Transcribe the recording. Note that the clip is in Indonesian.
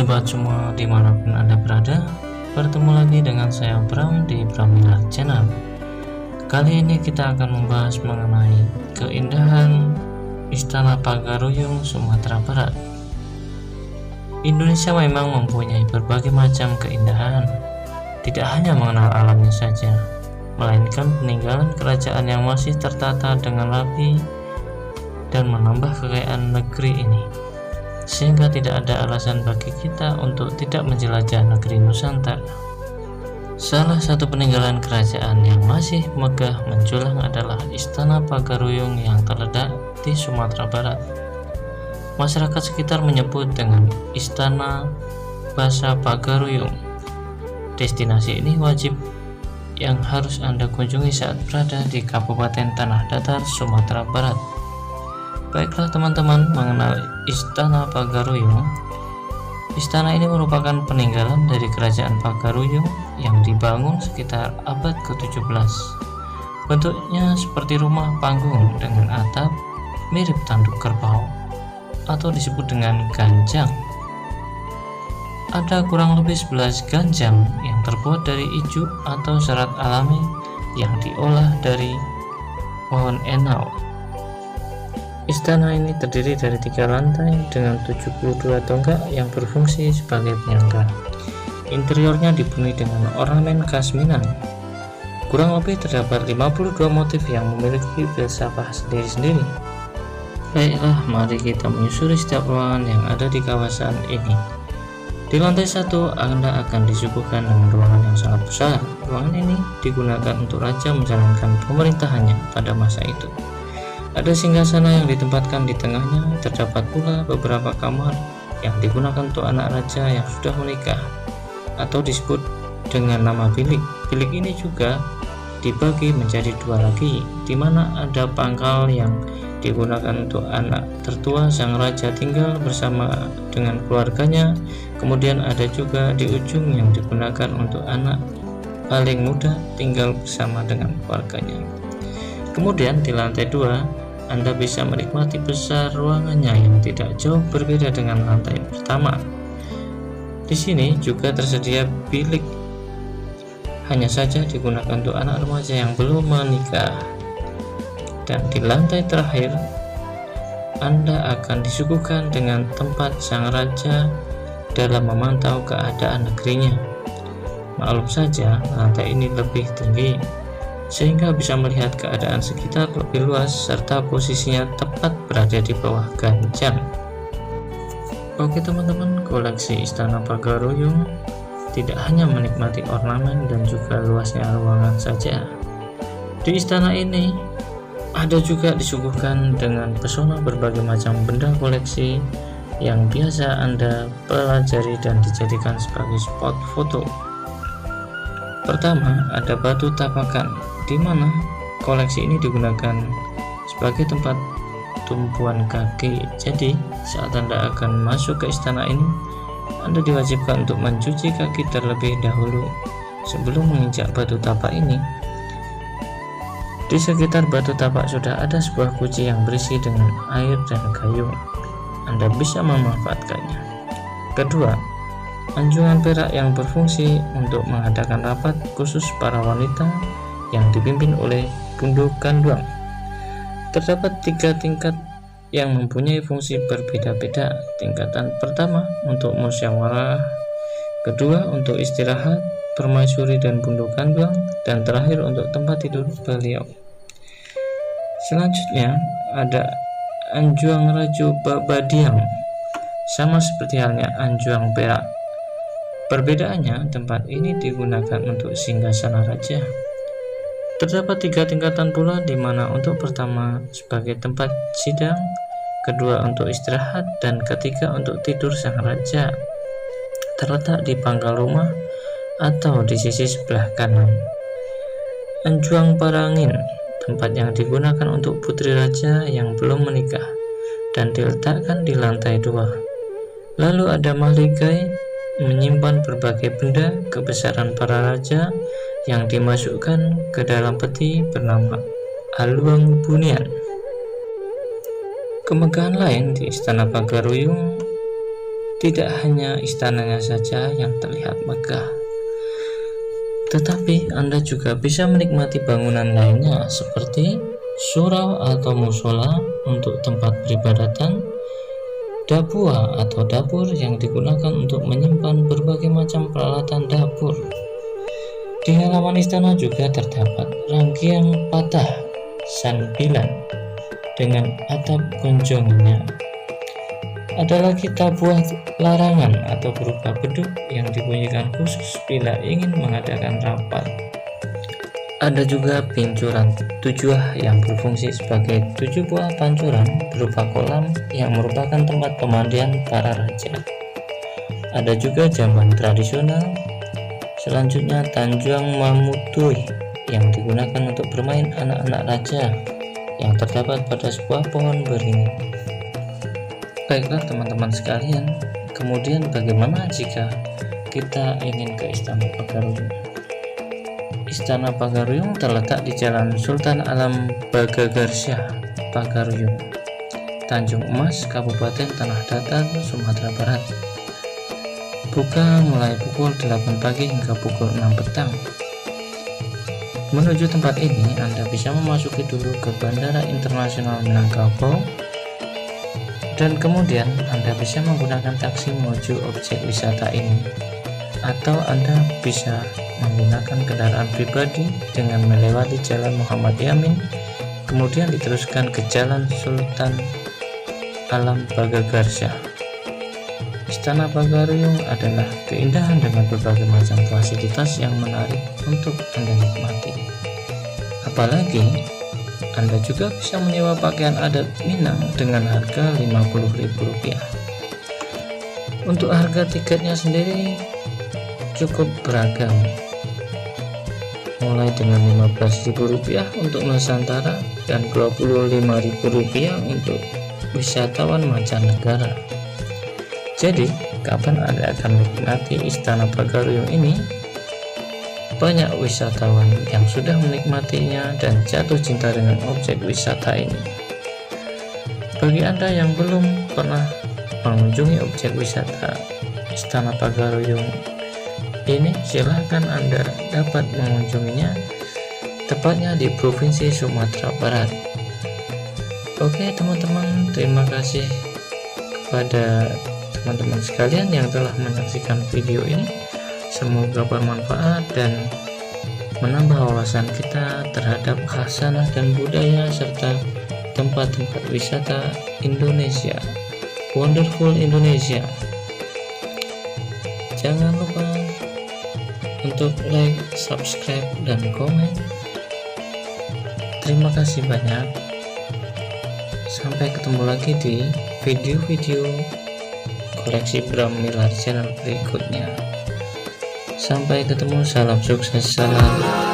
sobat semua dimanapun Anda berada, bertemu lagi dengan saya Bram di Bramilar Channel. Kali ini kita akan membahas mengenai keindahan Istana Pagaruyung, Sumatera Barat. Indonesia memang mempunyai berbagai macam keindahan, tidak hanya mengenal alamnya saja, melainkan peninggalan kerajaan yang masih tertata dengan rapi dan menambah kekayaan negeri ini, sehingga tidak ada alasan bagi kita untuk tidak menjelajah negeri Nusantara. Salah satu peninggalan kerajaan yang masih megah menjulang adalah Istana Pagaruyung yang terletak di Sumatera Barat. Masyarakat sekitar menyebut dengan Istana Basa Pagaruyung. Destinasi ini wajib yang harus Anda kunjungi saat berada di Kabupaten Tanah Datar, Sumatera Barat. Baiklah teman-teman, mengenal Istana Pagaruyung. Istana ini merupakan peninggalan dari Kerajaan Pagaruyung yang dibangun sekitar abad ke-17. Bentuknya seperti rumah panggung dengan atap mirip tanduk kerbau atau disebut dengan ganjang. Ada kurang lebih 11 ganjang yang terbuat dari ijuk atau serat alami yang diolah dari pohon enau. Istana ini terdiri dari 3 lantai dengan 72 tonggak yang berfungsi sebagai penyangga. Interiornya dipenuhi dengan ornamen khas Minang. Kurang lebih terdapat 52 motif yang memiliki filsafat sendiri-sendiri. Baiklah, mari kita menyusuri setiap ruangan yang ada di kawasan ini. Di lantai 1, Anda akan disuguhkan dengan ruangan yang sangat besar. Ruangan ini digunakan untuk raja menjalankan pemerintahannya pada masa itu. Ada singgasana yang ditempatkan di tengahnya. Terdapat pula beberapa kamar yang digunakan untuk anak raja yang sudah menikah atau disebut dengan nama bilik. Bilik ini juga dibagi menjadi 2 lagi, di mana ada pangkal yang digunakan untuk anak tertua sang raja tinggal bersama dengan keluarganya. Kemudian ada juga di ujung yang digunakan untuk anak paling muda tinggal bersama dengan keluarganya. Kemudian di lantai 2 Anda bisa menikmati besar ruangannya yang tidak jauh berbeda dengan lantai pertama. Di sini juga tersedia bilik, hanya saja digunakan untuk anak remaja yang belum menikah. Dan di lantai terakhir Anda akan disuguhkan dengan tempat sang raja dalam memantau keadaan negerinya. Maklum saja, lantai ini lebih tinggi sehingga bisa melihat keadaan sekitar lebih luas serta posisinya tepat berada di bawah ganjang. Oke teman-teman, koleksi Istana Pagaruyung tidak hanya menikmati ornamen dan juga luasnya ruangan saja. Di istana ini ada juga disuguhkan dengan pesona berbagai macam benda koleksi yang biasa Anda pelajari dan dijadikan sebagai spot foto. Pertama, ada batu tapakan, di mana koleksi ini digunakan sebagai tempat tumpuan kaki. Jadi, saat Anda akan masuk ke istana ini, Anda diwajibkan untuk mencuci kaki terlebih dahulu sebelum menginjak batu tapak ini. Di sekitar batu tapak sudah ada sebuah guci yang berisi dengan air dan kayu. Anda bisa memanfaatkannya. Kedua, anjungan perak yang berfungsi untuk mengadakan rapat khusus para wanita yang dipimpin oleh Bundu Ganduang. Terdapat 3 tingkat yang mempunyai fungsi berbeda-beda. Tingkatan pertama untuk musyawarah, kedua untuk istirahat permaisuri dan Bundu Ganduang, dan terakhir untuk tempat tidur beliau. Selanjutnya ada Anjuang Raju Babadiang, sama seperti halnya Anjuang Perak. Perbedaannya, tempat ini digunakan untuk singgasana raja. Terdapat 3 tingkatan pula, di mana untuk pertama sebagai tempat sidang, kedua untuk istirahat, dan ketiga untuk tidur sang raja. Terletak di pangkal rumah atau di sisi sebelah kanan. Anjuang Parangin, tempat yang digunakan untuk putri raja yang belum menikah, dan diletakkan di lantai 2. Lalu ada Mahligai, menyimpan berbagai benda kebesaran para raja yang dimasukkan ke dalam peti bernama Aluang Bunian. Kemegahan lain di Istana Pagaruyung Tidak hanya istananya saja yang terlihat megah, tetapi Anda juga bisa menikmati bangunan lainnya seperti surau atau musola untuk tempat peribadatan, dapua atau dapur yang digunakan untuk menyimpan berbagai macam peralatan dapur. Di halaman istana juga terdapat rangkaian patah sanbilan dengan atap gonjongnya. Ada lagi tabuah larangan atau berupa beduk yang dibunyikan khusus bila ingin mengadakan rapat. Ada juga pincuran tujuh yang berfungsi sebagai 7 buah pancuran berupa kolam yang merupakan tempat pemandian para raja. Ada juga jamban tradisional. Selanjutnya Tanjuang Mamutui yang digunakan untuk bermain anak-anak raja yang terdapat pada sebuah pohon beringin. Baiklah teman-teman sekalian, kemudian bagaimana jika kita ingin ke Istana Pagaruyung? Istana Pagaruyung terletak di Jalan Sultan Alam Bagagarsyah, Pagaruyung, Tanjung Emas, Kabupaten Tanah Datar, Sumatera Barat. Buka mulai pukul 8 pagi hingga pukul 6 petang. Menuju tempat ini, Anda bisa memasuki dulu ke Bandara Internasional Minangkabau, dan kemudian Anda bisa menggunakan taksi menuju objek wisata ini, atau Anda bisa menggunakan kendaraan pribadi dengan melewati Jalan Muhammad Yamin, kemudian diteruskan ke Jalan Sultan Alam Bagagarsyah. Istana Pagaruyung adalah keindahan dengan berbagai macam fasilitas yang menarik untuk Anda nikmati. Apalagi Anda juga bisa menyewa pakaian adat Minang dengan harga Rp50.000. Untuk harga tiketnya sendiri cukup beragam, mulai dengan Rp15.000 untuk Nusantara dan Rp25.000 untuk wisatawan mancanegara. Jadi, kapan Anda akan menikmati Istana Pagaruyung ini? Banyak wisatawan yang sudah menikmatinya dan jatuh cinta dengan objek wisata ini. Bagi Anda yang belum pernah mengunjungi objek wisata Istana Pagaruyung ini, silahkan Anda dapat mengunjunginya, tepatnya di Provinsi Sumatera Barat. Oke teman-teman, terima kasih kepada teman-teman sekalian yang telah menyaksikan video ini. Semoga bermanfaat dan menambah wawasan kita terhadap khasanah dan budaya serta tempat-tempat wisata Indonesia. Wonderful Indonesia. Jangan lupa untuk like, subscribe, dan komen. Terima kasih banyak. Sampai ketemu lagi di video-video koleksi Bram Miller channel berikutnya. Sampai ketemu, salam sukses, salam